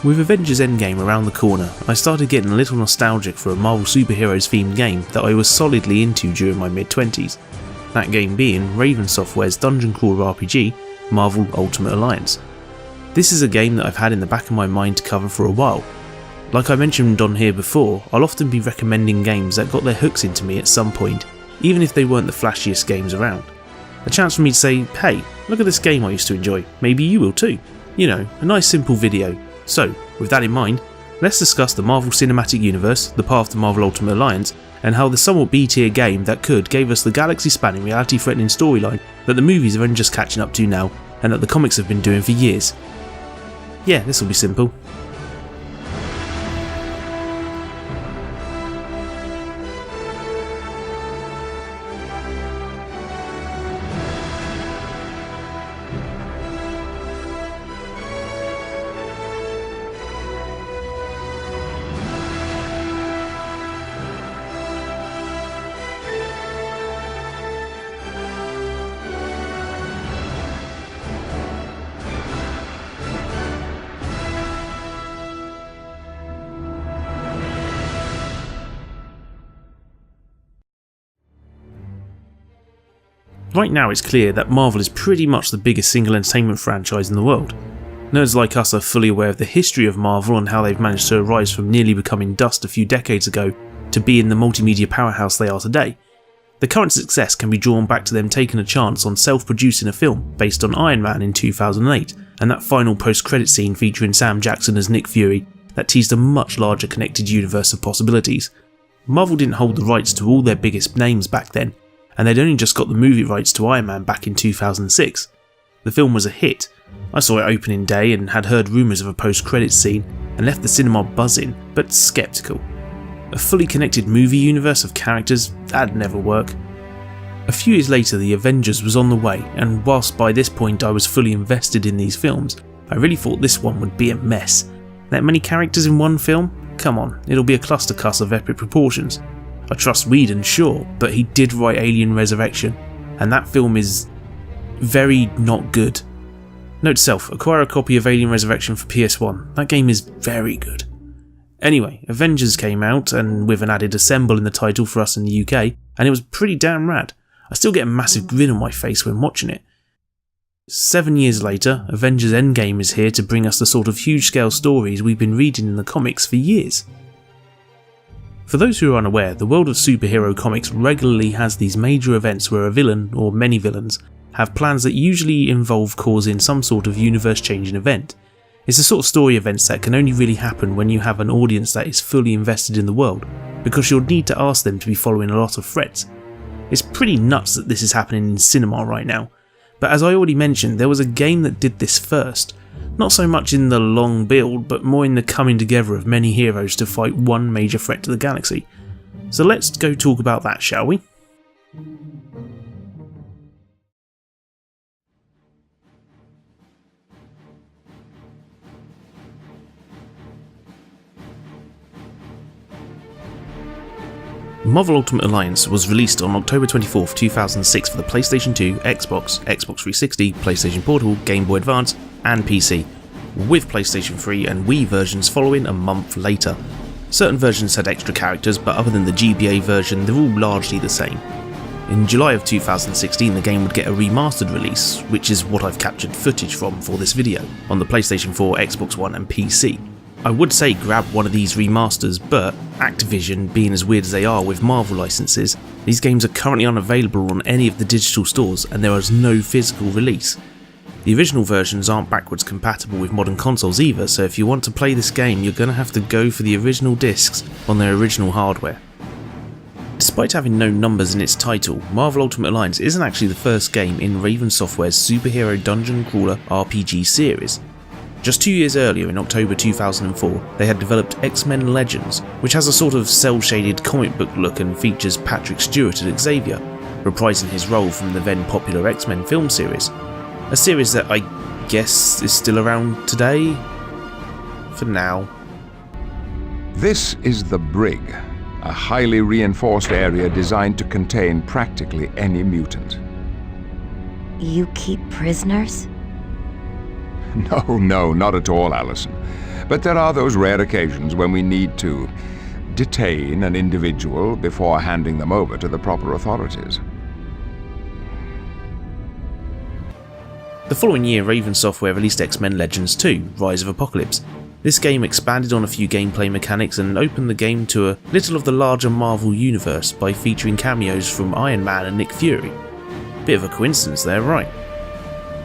With Avengers Endgame around the corner, I started getting a little nostalgic for a Marvel superheroes themed game that I was solidly into during my mid-20s, that game being Raven Software's dungeon crawler RPG, Marvel Ultimate Alliance. This is a game that I've had in the back of my mind to cover for a while. Like I mentioned on here before, I'll often be recommending games that got their hooks into me at some point, even if they weren't the flashiest games around. A chance for me to say, hey, look at this game I used to enjoy, maybe you will too. You know, a nice simple video. So, with that in mind, let's discuss the Marvel Cinematic Universe, the path to Marvel Ultimate Alliance, and how the somewhat B-tier game that could gave us the galaxy-spanning, reality-threatening storyline that the movies are only just catching up to now, and that the comics have been doing for years. Yeah, this will be simple. Right now it's clear that Marvel is pretty much the biggest single entertainment franchise in the world. Nerds like us are fully aware of the history of Marvel and how they've managed to rise from nearly becoming dust a few decades ago to being the multimedia powerhouse they are today. The current success can be drawn back to them taking a chance on self-producing a film based on Iron Man in 2008, and that final post-credit scene featuring Sam Jackson as Nick Fury that teased a much larger connected universe of possibilities. Marvel didn't hold the rights to all their biggest names back then, and they'd only just got the movie rights to Iron Man back in 2006. The film was a hit. I saw it opening day and had heard rumours of a post-credits scene and left the cinema buzzing, but sceptical. A fully connected movie universe of characters, that'd never work. A few years later the Avengers was on the way, and whilst by this point I was fully invested in these films, I really thought this one would be a mess. That many characters in one film? Come on, it'll be a clustercuss of epic proportions. I trust Whedon, sure, but he did write Alien Resurrection, and that film is very not good. Note to self, acquire a copy of Alien Resurrection for PS1, that game is very good. Anyway, Avengers came out, and with an added assemble in the title for us in the UK, and it was pretty damn rad. I still get a massive grin on my face when watching it. 7 years later, Avengers Endgame is here to bring us the sort of huge scale stories we've been reading in the comics for years. For those who are unaware, the world of superhero comics regularly has these major events where a villain, or many villains, have plans that usually involve causing some sort of universe-changing event. It's the sort of story events that can only really happen when you have an audience that is fully invested in the world, because you'll need to ask them to be following a lot of threads. It's pretty nuts that this is happening in cinema right now, but as I already mentioned, there was a game that did this first. Not so much in the long build, but more in the coming together of many heroes to fight one major threat to the galaxy. So let's go talk about that, shall we? Marvel Ultimate Alliance was released on October 24th, 2006 for the PlayStation 2, Xbox, Xbox 360, PlayStation Portable, Game Boy Advance and PC, with PlayStation 3 and Wii versions following a month later. Certain versions had extra characters, but other than the GBA version, they're all largely the same. In July of 2016 the game would get a remastered release, which is what I've captured footage from for this video, on the PlayStation 4, Xbox One and PC. I would say grab one of these remasters, but Activision, being as weird as they are with Marvel licenses, these games are currently unavailable on any of the digital stores and there is no physical release. The original versions aren't backwards compatible with modern consoles either, so if you want to play this game you're going to have to go for the original discs on their original hardware. Despite having no numbers in its title, Marvel Ultimate Alliance isn't actually the first game in Raven Software's superhero dungeon crawler RPG series. Just 2 years earlier, in October 2004, they had developed X-Men Legends, which has a sort of cel-shaded comic book look and features Patrick Stewart as Xavier, reprising his role from the then popular X-Men film series. A series that I guess is still around today? For now. This is the Brig, a highly reinforced area designed to contain practically any mutant. You keep prisoners? No, not at all, Allison. But there are those rare occasions when we need to detain an individual before handing them over to the proper authorities. The following year, Raven Software released X-Men Legends 2: Rise of Apocalypse. This game expanded on a few gameplay mechanics and opened the game to a little of the larger Marvel universe by featuring cameos from Iron Man and Nick Fury. Bit of a coincidence there, right?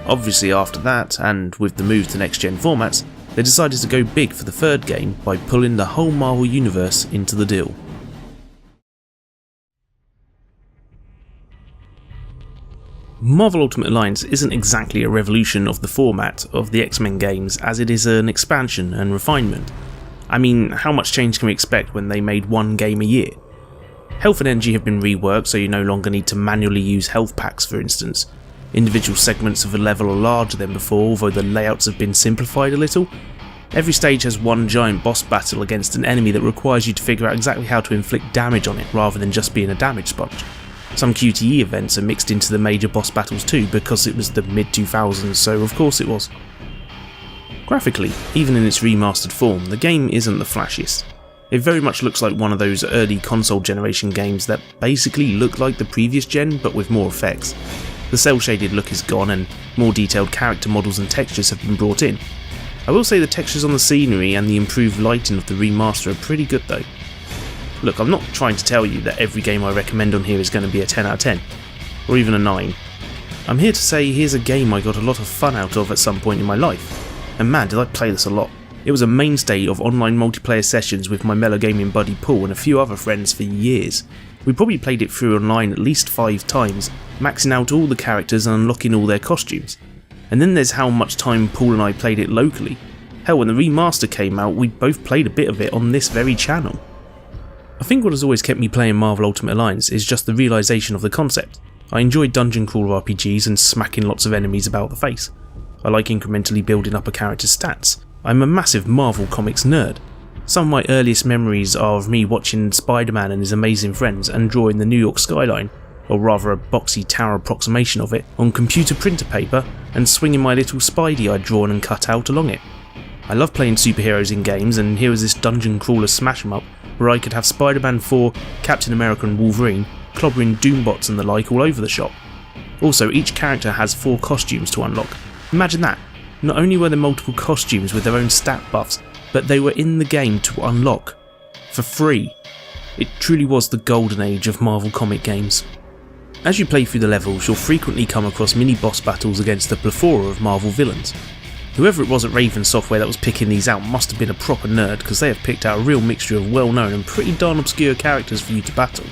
Obviously after that, and with the move to next-gen formats, they decided to go big for the third game by pulling the whole Marvel universe into the deal. Marvel Ultimate Alliance isn't exactly a revolution of the format of the X-Men games, as it is an expansion and refinement. I mean, how much change can we expect when they made one game a year? Health and energy have been reworked, so you no longer need to manually use health packs, for instance. Individual segments of a level are larger than before, although the layouts have been simplified a little. Every stage has one giant boss battle against an enemy that requires you to figure out exactly how to inflict damage on it, rather than just being a damage sponge. Some QTE events are mixed into the major boss battles too, because it was the mid-2000s, so of course it was. Graphically, even in its remastered form, the game isn't the flashiest. It very much looks like one of those early console generation games that basically look like the previous gen, but with more effects. The cel-shaded look is gone and more detailed character models and textures have been brought in. I will say the textures on the scenery and the improved lighting of the remaster are pretty good though. Look, I'm not trying to tell you that every game I recommend on here is going to be a 10 out of 10, or even a 9. I'm here to say here's a game I got a lot of fun out of at some point in my life, and man did I play this a lot. It was a mainstay of online multiplayer sessions with my mellow gaming buddy Paul and a few other friends for years. We probably played it through online at least 5 times, maxing out all the characters and unlocking all their costumes. And then there's how much time Paul and I played it locally. Hell, when the remaster came out, we both played a bit of it on this very channel. I think what has always kept me playing Marvel Ultimate Alliance is just the realisation of the concept. I enjoy dungeon crawler RPGs and smacking lots of enemies about the face. I like incrementally building up a character's stats. I'm a massive Marvel Comics nerd. Some of my earliest memories are of me watching Spider-Man and his amazing friends and drawing the New York skyline, or rather a boxy tower approximation of it, on computer printer paper and swinging my little Spidey I'd drawn and cut out along it. I love playing superheroes in games, and here was this dungeon crawler smash 'em up where I could have Spider-Man 4, Captain America and Wolverine clobbering Doombots and the like all over the shop. Also, each character has 4 costumes to unlock. Imagine that. Not only were there multiple costumes with their own stat buffs, but they were in the game to unlock. For free. It truly was the golden age of Marvel comic games. As you play through the levels, you'll frequently come across mini-boss battles against a plethora of Marvel villains. Whoever it was at Raven Software that was picking these out must have been a proper nerd, because they have picked out a real mixture of well-known and pretty darn obscure characters for you to battle.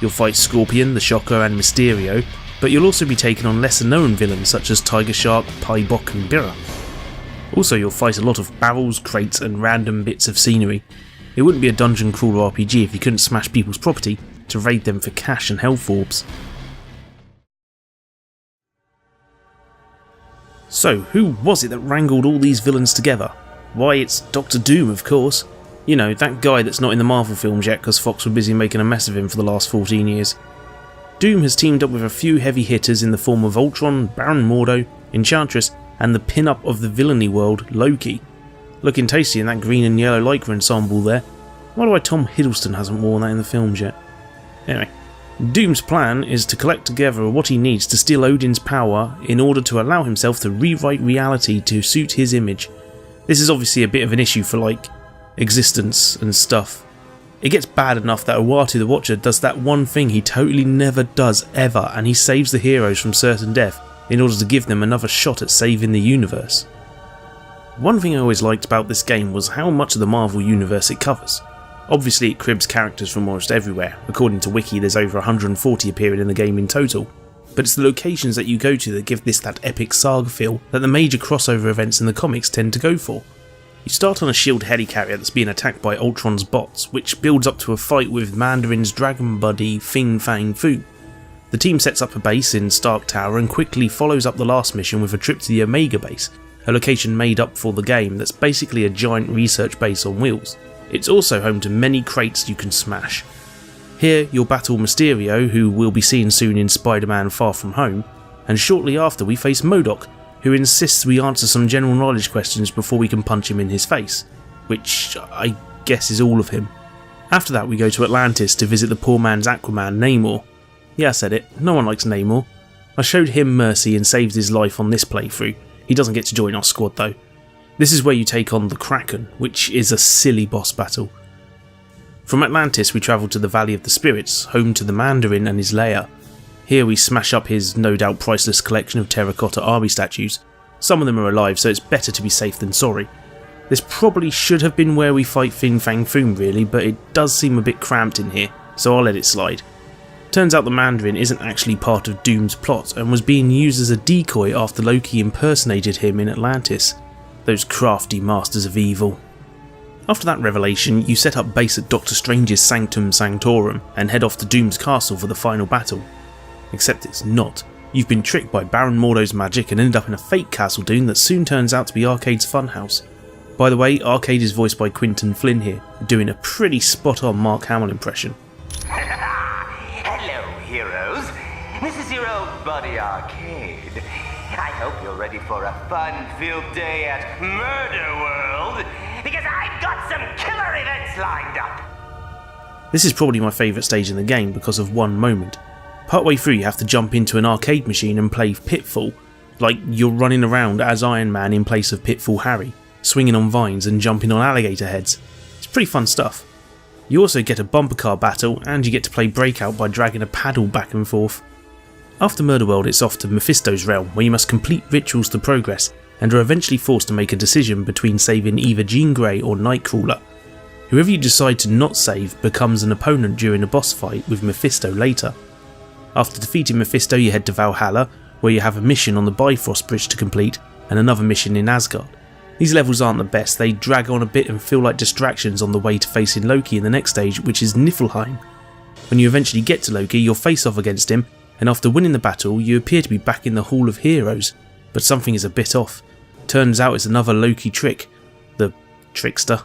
You'll fight Scorpion, the Shocker and Mysterio, but you'll also be taking on lesser known villains such as Tiger Shark, Pybok and Birra. Also, you'll fight a lot of barrels, crates and random bits of scenery. It wouldn't be a dungeon crawler RPG if you couldn't smash people's property to raid them for cash and health orbs. So, who was it that wrangled all these villains together? Why, it's Dr. Doom, of course. You know, that guy that's not in the Marvel films yet because Fox were busy making a mess of him for the last 14 years. Doom has teamed up with a few heavy hitters in the form of Ultron, Baron Mordo, Enchantress, and the pin-up of the villainy world, Loki. Looking tasty in that green and yellow lycra ensemble there. I wonder why Tom Hiddleston hasn't worn that in the films yet. Anyway, Doom's plan is to collect together what he needs to steal Odin's power in order to allow himself to rewrite reality to suit his image. This is obviously a bit of an issue for, like, existence and stuff. It gets bad enough that Uatu the Watcher does that one thing he totally never does ever, and he saves the heroes from certain death in order to give them another shot at saving the universe. One thing I always liked about this game was how much of the Marvel universe it covers. Obviously it cribs characters from almost everywhere. According to Wiki, there's over 140 appearing in the game in total. But it's the locations that you go to that give this that epic saga feel that the major crossover events in the comics tend to go for. You start on a shield helicarrier that's being attacked by Ultron's bots, which builds up to a fight with Mandarin's dragon buddy Fin Fang Foom. The team sets up a base in Stark Tower and quickly follows up the last mission with a trip to the Omega base, a location made up for the game that's basically a giant research base on wheels. It's also home to many crates you can smash. Here you'll battle Mysterio, who we'll be seeing soon in Spider-Man Far From Home, and shortly after we face MODOK, who insists we answer some general knowledge questions before we can punch him in his face, which I guess is all of him. After that we go to Atlantis to visit the poor man's Aquaman, Namor. Yeah, I said it, no one likes Namor. I showed him mercy and saved his life on this playthrough. He doesn't get to join our squad though. This is where you take on the Kraken, which is a silly boss battle. From Atlantis we travel to the Valley of the Spirits, home to the Mandarin and his lair. Here we smash up his no doubt priceless collection of terracotta army statues. Some of them are alive, so it's better to be safe than sorry. This probably should have been where we fight Fin Fang Foom really, but it does seem a bit cramped in here, so I'll let it slide. Turns out the Mandarin isn't actually part of Doom's plot and was being used as a decoy after Loki impersonated him in Atlantis. Those crafty masters of evil. After that revelation, you set up base at Doctor Strange's Sanctum Sanctorum and head off to Doom's castle for the final battle. Except it's not. You've been tricked by Baron Mordo's magic and ended up in a fake Castle Doom that soon turns out to be Arcade's funhouse. By the way, Arcade is voiced by Quinton Flynn here, doing a pretty spot on Mark Hamill impression. Hello, heroes. This is your old buddy Arcade. I hope you're ready for a fun-filled day at Murder World, because I've got some killer events lined up. This is probably my favourite stage in the game because of one moment. Partway through you have to jump into an arcade machine and play Pitfall, like you're running around as Iron Man in place of Pitfall Harry, swinging on vines and jumping on alligator heads. It's pretty fun stuff. You also get a bumper car battle and you get to play Breakout by dragging a paddle back and forth. After Murder World it's off to Mephisto's realm where you must complete rituals to progress and are eventually forced to make a decision between saving either Jean Grey or Nightcrawler. Whoever you decide to not save becomes an opponent during a boss fight with Mephisto later. After defeating Mephisto you head to Valhalla where you have a mission on the Bifrost Bridge to complete and another mission in Asgard. These levels aren't the best, they drag on a bit and feel like distractions on the way to facing Loki in the next stage, which is Niflheim. When you eventually get to Loki you'll face off against him and after winning the battle you appear to be back in the Hall of Heroes, but something is a bit off. Turns out it's another Loki trick, the trickster.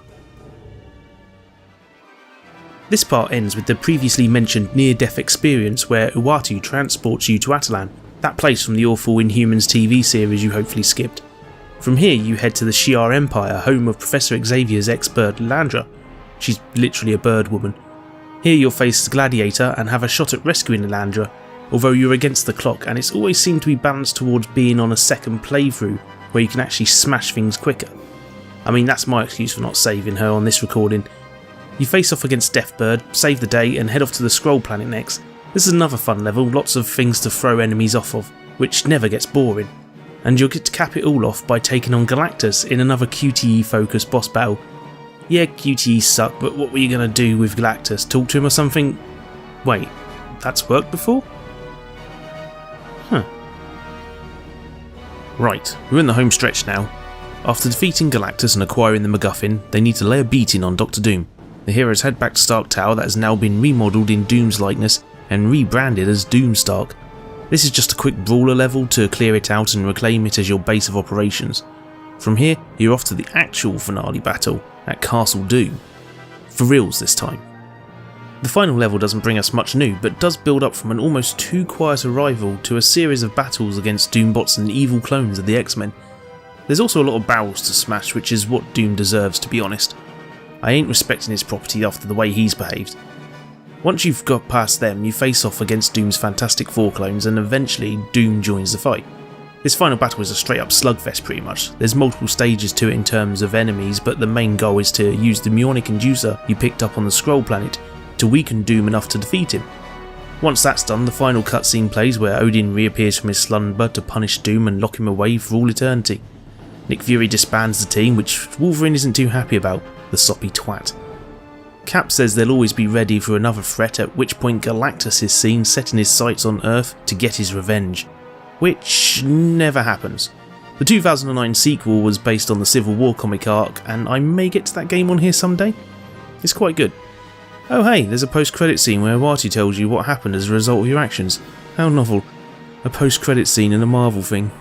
This part ends with the previously mentioned near-death experience where Uatu transports you to Attilan, that place from the awful Inhumans TV series you hopefully skipped. From here you head to the Shi'ar Empire, home of Professor Xavier's ex-bird Landra. She's literally a bird woman. Here you'll face Gladiator and have a shot at rescuing Landra, although you're against the clock and it's always seemed to be balanced towards being on a second playthrough where you can actually smash things quicker. I mean that's my excuse for not saving her on this recording. You face off against Deathbird, save the day and head off to the Skrull planet next. This is another fun level, lots of things to throw enemies off of, which never gets boring. And you'll get to cap it all off by taking on Galactus in another QTE focused boss battle. Yeah, QTEs suck, but what were you going to do with Galactus? Talk to him or something? Wait, that's worked before? Huh. Right, we're in the home stretch now. After defeating Galactus and acquiring the MacGuffin, they need to lay a beating on Doctor Doom. The heroes head back to Stark Tower that has now been remodelled in Doom's likeness and rebranded as Doomstark. This is just a quick brawler level to clear it out and reclaim it as your base of operations. From here, you're off to the actual finale battle at Castle Doom. For reals this time. The final level doesn't bring us much new, but does build up from an almost too quiet arrival to a series of battles against Doombots and evil clones of the X-Men. There's also a lot of barrels to smash, which is what Doom deserves, to be honest. I ain't respecting his property after the way he's behaved. Once you've got past them, you face off against Doom's Fantastic Four clones and eventually Doom joins the fight. This final battle is a straight up slugfest pretty much. There's multiple stages to it in terms of enemies, but the main goal is to use the Mjolnir inducer you picked up on the Skrull planet to weaken Doom enough to defeat him. Once that's done, the final cutscene plays where Odin reappears from his slumber to punish Doom and lock him away for all eternity. Nick Fury disbands the team, which Wolverine isn't too happy about, the soppy twat. Cap says they'll always be ready for another threat, at which point Galactus is seen setting his sights on Earth to get his revenge. Which never happens. The 2009 sequel was based on the Civil War comic arc, and I may get to that game on here someday. It's quite good. Oh hey, there's a post-credit scene where Uatu tells you what happened as a result of your actions. How novel. A post-credit scene in a Marvel thing.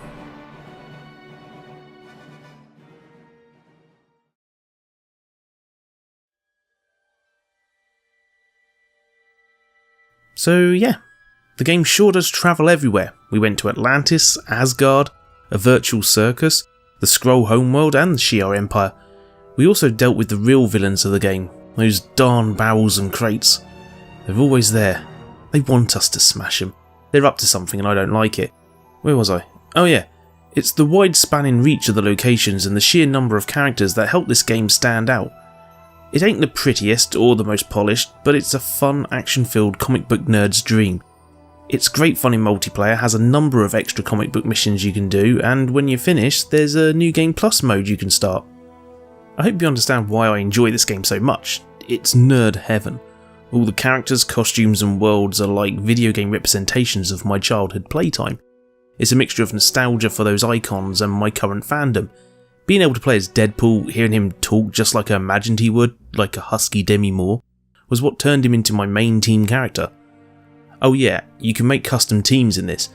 So yeah, the game sure does travel everywhere. We went to Atlantis, Asgard, a virtual circus, the Skrull homeworld and the Shi'ar Empire. We also dealt with the real villains of the game, those darn barrels and crates. They're always there. They want us to smash them. They're up to something and I don't like it. Where was I? Oh yeah, it's the wide spanning reach of the locations and the sheer number of characters that help this game stand out. It ain't the prettiest or the most polished, but it's a fun, action-filled comic book nerd's dream. It's great fun in multiplayer, has a number of extra comic book missions you can do, and when you're finished, there's a New Game Plus mode you can start. I hope you understand why I enjoy this game so much. It's nerd heaven. All the characters, costumes and worlds are like video game representations of my childhood playtime. It's a mixture of nostalgia for those icons and my current fandom. Being able to play as Deadpool, hearing him talk just like I imagined he would, like a husky Demi Moore, was what turned him into my main team character. Oh yeah, you can make custom teams in this.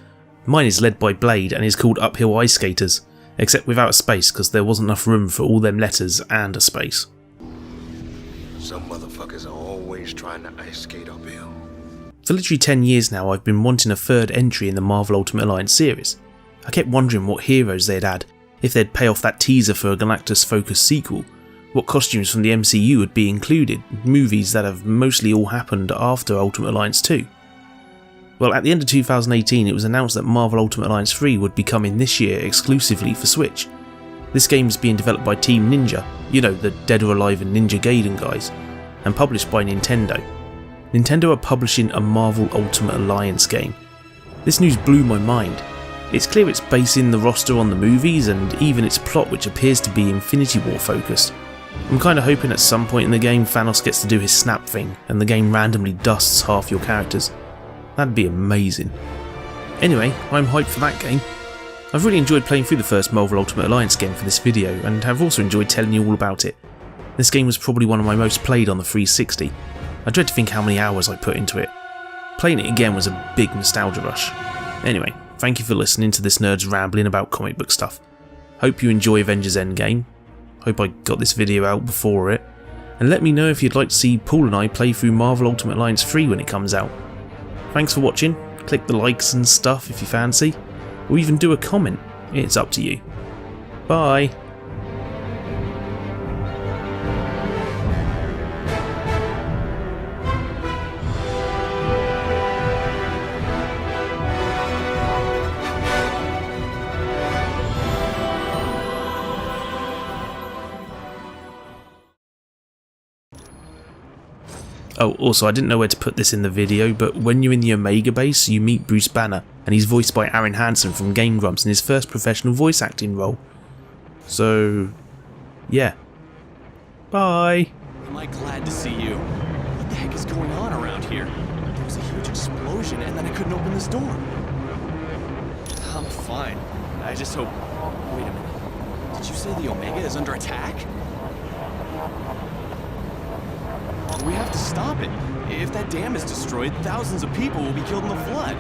Mine is led by Blade and is called Uphill Ice Skaters, except without a space because there wasn't enough room for all them letters and a space. Some motherfuckers are always trying to ice skate uphill. For literally 10 years now I've been wanting a third entry in the Marvel Ultimate Alliance series. I kept wondering what heroes they'd add, if they'd pay off that teaser for a Galactus-focused sequel, what costumes from the MCU would be included, movies that have mostly all happened after Ultimate Alliance 2. Well, at the end of 2018 it was announced that Marvel Ultimate Alliance 3 would be coming this year exclusively for Switch. This game is being developed by Team Ninja, you know, the Dead or Alive and Ninja Gaiden guys, and published by Nintendo. Nintendo are publishing a Marvel Ultimate Alliance game. This news blew my mind. It's clear it's basing the roster on the movies and even its plot, which appears to be Infinity War focused. I'm kinda hoping at some point in the game Thanos gets to do his snap thing and the game randomly dusts half your characters. That'd be amazing. Anyway, I'm hyped for that game. I've really enjoyed playing through the first Marvel Ultimate Alliance game for this video and have also enjoyed telling you all about it. This game was probably one of my most played on the 360. I dread to think how many hours I put into it. Playing it again was a big nostalgia rush. Anyway, thank you for listening to this nerd's rambling about comic book stuff. Hope you enjoy Avengers Endgame. Hope I got this video out before it. And let me know if you'd like to see Paul and I play through Marvel Ultimate Alliance 3 when it comes out. Thanks for watching. Click the likes and stuff if you fancy. Or even do a comment. It's up to you. Bye. Oh, also I didn't know where to put this in the video, but when you're in the Omega base you meet Bruce Banner, and he's voiced by Aaron Hansen from Game Grumps in his first professional voice acting role. So, yeah. Bye! Am I glad to see you? What the heck is going on around here? There was a huge explosion and then I couldn't open this door. I'm fine. I just hope... Wait a minute. Did you say the Omega is under attack? We have to stop it. If that dam is destroyed, thousands of people will be killed in the flood.